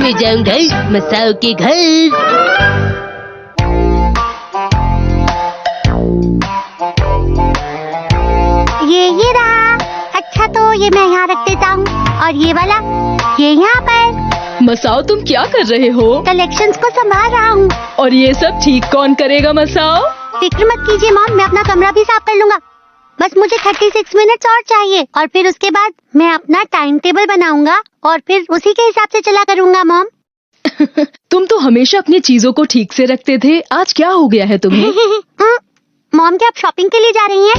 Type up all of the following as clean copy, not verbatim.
ले जाऊंगा मसाओ के घर। ये रहा। अच्छा तो ये मैं यहाँ रख देता हूँ और ये वाला ये यहाँ पर। मसाओ तुम क्या कर रहे हो? कलेक्शंस को संभाल रहा हूँ। और ये सब ठीक कौन करेगा मसाओ? फिक्र मत कीजिए मॉम, मैं अपना कमरा भी साफ कर लूंगा। बस मुझे 36 मिनट्स और चाहिए और फिर उसके बाद मैं अपना टाइम टेबल बनाऊंगा और फिर उसी के हिसाब से चला करूंगा मॉम। तुम तो हमेशा अपनी चीजों को ठीक से रखते थे, आज क्या हो गया है तुम्हें? मॉम क्या आप शॉपिंग के लिए जा रही हैं?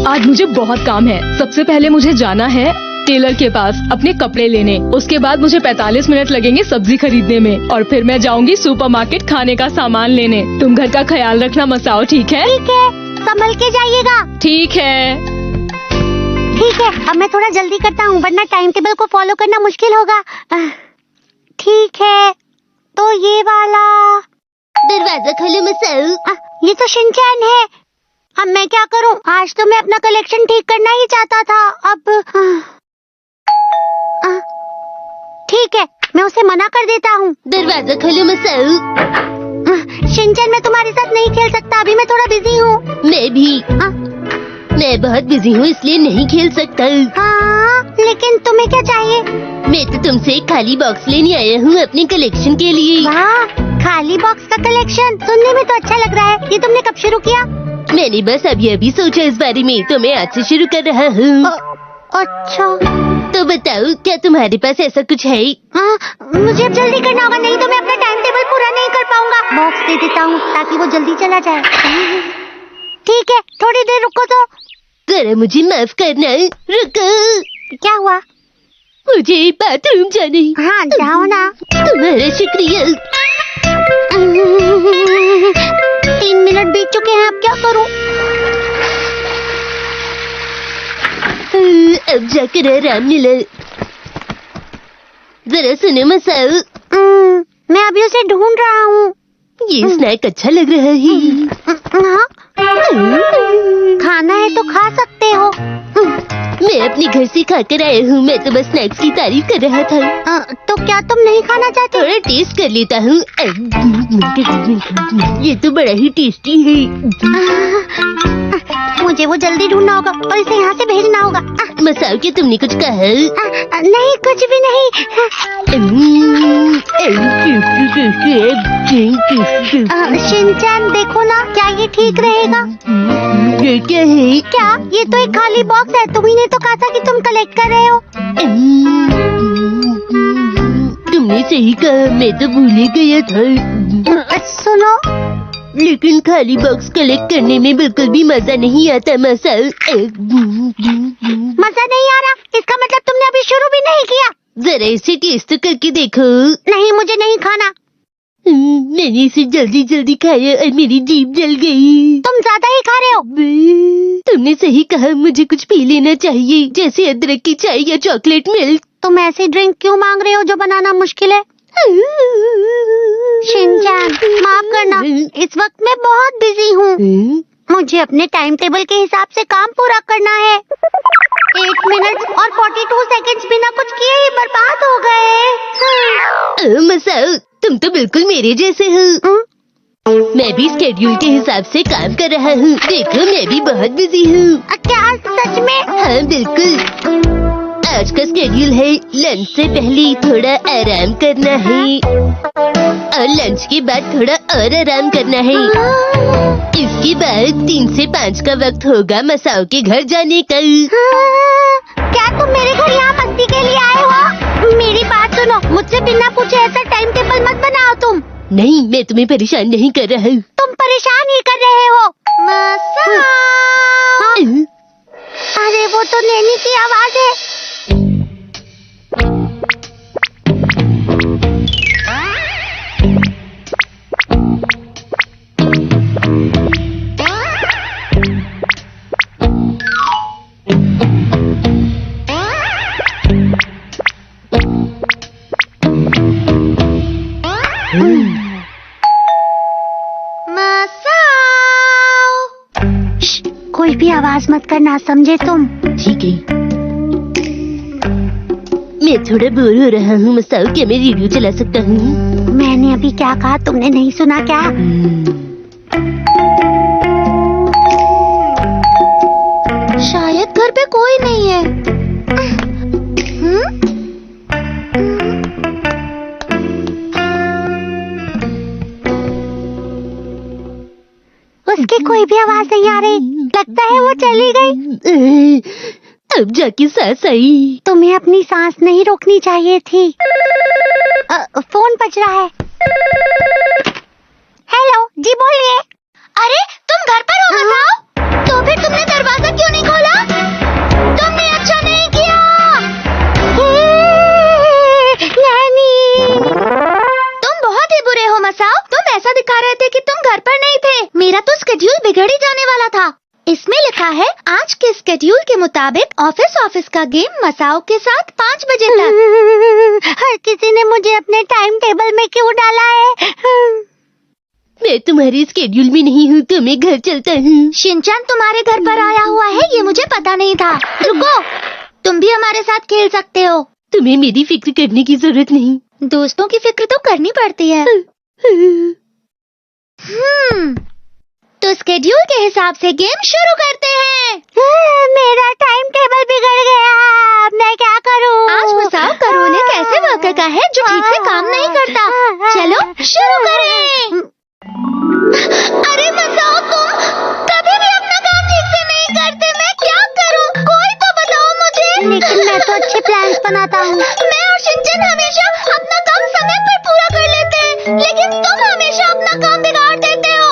आज मुझे बहुत काम है। सबसे पहले मुझे जाना है टेलर के पास अपने कपड़े लेने। उसके बाद मुझे 45 मिनट लगेंगे सब्जी खरीदने में और फिर मैं जाऊंगी सुपरमार्केट खाने का सामान लेने। तुम घर का ख्याल रखना मसाओ, ठीक है? ठीक है, संभल के जाइएगा। ठीक है। ठीक है, अब मैं थोड़ा जल्दी करता हूँ वरना टाइम टेबल को फॉलो करना मुश्किल होगा। ठीक है, तो ये वाला दरवाजा खोलो मसाओ। ये तो शिनचैन है। अब मैं क्या करूँ? आज तो मैं अपना कलेक्शन ठीक करना ही चाहता था। अब ठीक है, मैं उसे मना कर देता हूँ। दरवाजा खोलो मसाओ। शिनचैन मैं तुम्हारे साथ नहीं खेल सकता, अभी मैं थोड़ा बिजी हूँ। मैं भी। मैं बहुत बिजी हूँ इसलिए नहीं खेल सकता। हाँ, लेकिन तुम्हें क्या चाहिए? मैं तो तुमसे एक खाली बॉक्स लेने आया हूँ अपने कलेक्शन के लिए। वाह, खाली बॉक्स का कलेक्शन सुनने में तो अच्छा लग रहा है। ये तुमने कब शुरू किया? मैंने बस अभी सोचा इस बारे में, तो मैं आज से शुरू कर रहा हूँ। अच्छा, तो बताओ क्या तुम्हारे पास ऐसा कुछ है? हाँ, मुझे अब जल्दी करना होगा, नहीं तो मैं अपना टाइम टेबल पूरा नहीं कर पाऊंगा। बॉक्स दे देता हूँ ताकि वो जल्दी चला जाए। ठीक है, थोड़ी देर रुको तो। जरा मुझे माफ करना, रुको। क्या हुआ? मुझे बाथरूम जाने। हाँ, जाओ ना। तुम्हारा शुक्रिया। 3 मिनट बीत चुके हैं, अब क्या करूँ? अब जाकर आराम मिला। जरा सुनो मसाओ। मैं अभी उसे ढूंढ रहा हूँ। ये स्नैक अच्छा लग रहा है। हाँ? खाना है तो खा सकते हो। मैं अपने घर से खाकर आया हूँ, मैं तो बस स्नैक्स की तारीफ कर रहा था। तो क्या तुम नहीं खाना चाहते? थोड़ा टेस्ट कर लेता हूँ। ये तो बड़ा ही टेस्टी है। मुझे वो जल्दी ढूंढना होगा और इसे यहाँ से भेजना होगा। मसाओ क्या तुमने कुछ कहा? नहीं, कुछ भी नहीं। शिनचैन देखो ना, क्या ये ठीक रहेगा? ये क्या है? क्या? ये तो एक खाली बॉक्स है। तुम ही ने तो कहा था कि तुम कलेक्ट कर रहे हो। तुमने सही कहा, मैं तो भूल ही गया था। सुनो, लेकिन खाली बॉक्स कलेक्ट करने में बिल्कुल भी मजा नहीं आता मसाओ। मजा नहीं आ रहा? इसका मतलब तुमने अभी शुरू भी नहीं किया। जरा इसे टेस्ट तो करके देखो। नहीं, मुझे नहीं खाना। मैंने इसे जल्दी जल्दी खाया और मेरी जीभ जल गई। तुम ज्यादा ही खा रहे हो। तुमने सही कहा, मुझे कुछ पी लेना चाहिए, जैसे अदरक की चाय या चॉकलेट मिल्क। तुम ऐसी ड्रिंक क्यों मांग रहे हो जो बनाना मुश्किल है? शिनचैन माफ करना, इस वक्त मैं बहुत बिजी हूँ। मुझे अपने टाइम टेबल के हिसाब से काम पूरा करना है। 8 मिनट और 42 सेकंड्स बिना कुछ किए ही बर्बाद हो गए। मसाओ तुम तो बिल्कुल मेरे जैसे हो। मैं भी स्केड्यूल के हिसाब से काम कर रहा हूँ। देखो मैं भी बहुत बिजी हूँ। क्या सच में? हाँ बिल्कुल। आज का स्केड्यूल है लंच से पहले थोड़ा आराम करना है और लंच के बाद थोड़ा और आराम करना है। इसके बाद 3 से 5 का वक्त होगा मसाओ के घर जाने का। क्या तुम मेरे घर यहाँ मस्ती के लिए आए हो? मेरी बात सुनो, मुझसे बिना पूछे ऐसा टाइम टेबल मत बनाओ तुम। नहीं, मैं तुम्हें परेशान नहीं कर रहा हूँ। तुम परेशान ही कर रहे हो। अरे वो तो नैनी की आवाज है। कोई भी आवाज मत करना, समझे तुम? ठीक है। मैं थोड़ा बोर हो रहा हूँ मसाओ, क्या मैं रेडियो चला सकता हूँ? मैंने अभी क्या कहा तुमने नहीं सुना क्या? शायद घर पे कोई नहीं है। उसकी कोई भी आवाज नहीं आ रही, लगता है वो चली गई। अब जाके सांस आई। तुम्हें अपनी सांस नहीं रोकनी चाहिए थी। फोन बज रहा है। हेलो जी, बोलिए। अरे तुम घर पर हो मसाओ? तो फिर तुमने दरवाजा क्यों नहीं खोला? तुमने अच्छा नहीं किया। नैनी, तुम बहुत ही बुरे हो मसाओ। तुम ऐसा दिखा रहे थे कि तुम घर पर नहीं थे। मेरा तो स्केड्यूल बिगड़ ही जाने वाला था। इसमें लिखा है आज के स्केड्यूल के मुताबिक ऑफिस का गेम मसाओ के साथ 5 बजे तक। हर किसी ने मुझे अपने टाइम टेबल में क्यों डाला है? मैं तुम्हारे स्केड्यूल में नहीं हूँ, तो मैं घर चलता हूँ। शिनचैन तुम्हारे घर पर आया हुआ है, ये मुझे पता नहीं था। रुको, तुम भी हमारे साथ खेल सकते हो। तुम्हें मेरी फिक्र करने की जरूरत नहीं। दोस्तों की फिक्र तो करनी पड़ती है। तो स्केड्यूल के हिसाब से गेम शुरू करते हैं। मेरा टाइम टेबल बिगड़ गया, अब मैं क्या करूं? आज मसाओ का रोल एक ऐसे वर्कर का है जो ठीक से काम नहीं करता। चलो शुरू करें। अरे मसाओ, तुम कभी भी अपना काम ठीक से नहीं करते। मैं क्या करूं? कोई तो बताओ मुझे। लेकिन मैं तो अच्छे प्लान्स बनाता हूँ। मैं और शिनचैन हमेशा अपना काम समय पर पूरा कर लेते हैं, लेकिन तुम हमेशा अपना काम बिगाड़ देते हो।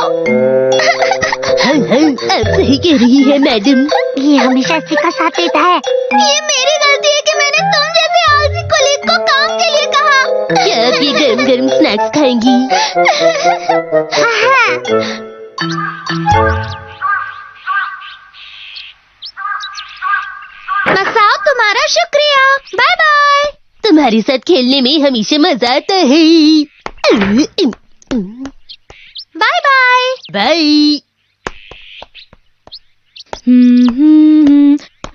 आप सही कह रही है मैडम। ये हमेशा इसी का साथ देता है। ये मेरी गलती है कि मैंने तुम जैसे आलसी कोलीग को काम के लिए कहा। क्या आप ये गरम गरम स्नैक्स खाएंगी? मसाओ, तुम्हारा शुक्रिया। Bye bye. तुम्हारे साथ खेलने में हमेशा मजा आता है। Bye bye. बाय।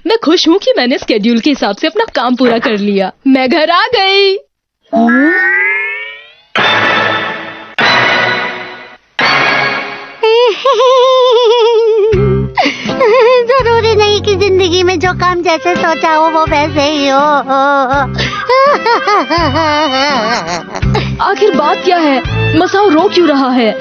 मैं खुश हूँ कि मैंने स्केड्यूल के हिसाब से अपना काम पूरा कर लिया। मैं घर आ गई। जरूरी नहीं कि जिंदगी में जो काम जैसे सोचा हो वो वैसे ही हो। आखिर बात क्या है? मसाओ रो क्यों रहा है?